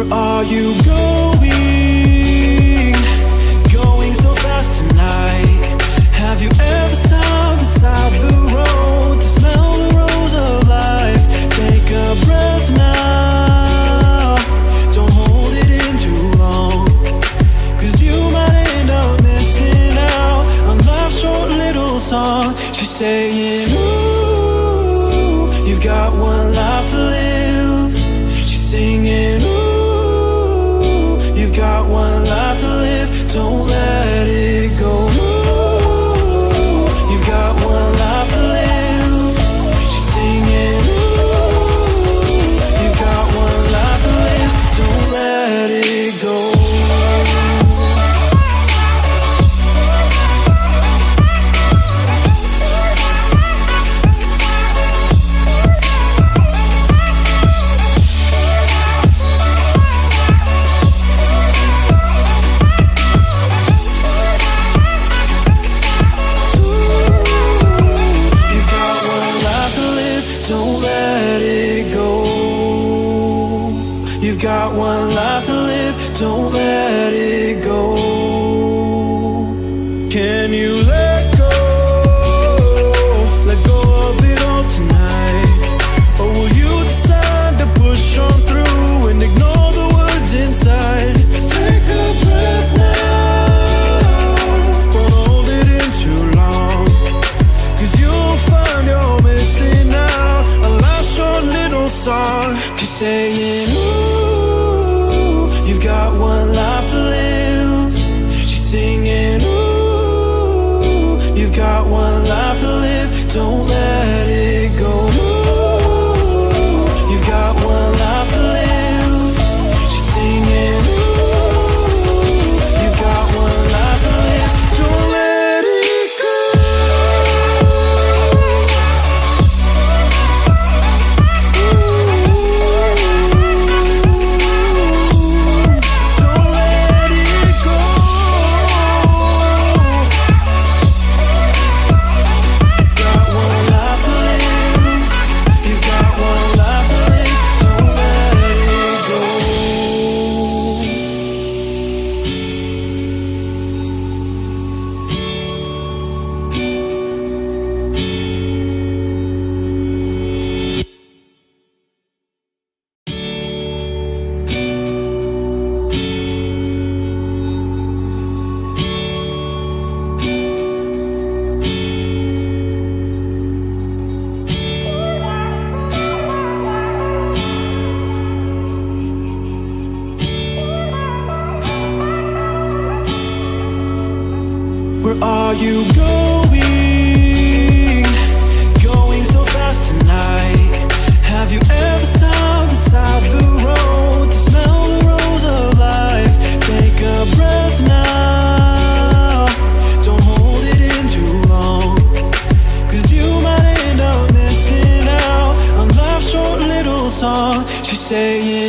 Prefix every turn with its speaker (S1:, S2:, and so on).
S1: Where are you going? Going so fast tonight. Have you ever stopped beside the road to smell the rose of life? Take a breath now. Don't hold it in too long, 'cause you might end up missing out on life's short little song. She's saying, ooh, you've got one life to live. She's singing, ooh, you've got one life to live. Don't let it go. Ooh, you've got one life to live. She's singing, ooh, you've got one life to live. Don't let it go. You've got one life to live, don't let it go. Can you let go of it all tonight? Or will you decide to push on through and ignore the words inside? Take a breath now, don't hold it in too long, 'cause you'll find you're missing out on life's short little song. She's saying, ooh, you've got one life to live. She's singing, ooh, you've got one life to live. Don't let it go. Ooh, you've got one life to live. She's singing, ooh, you've got one life to live. Don't let it go. Where are you going? Going so fast tonight. Have you ever stopped beside the road to smell the rose of life? Take a breath now. Don't hold it in too long, 'cause you might end up missing out on life's short little song. She's saying,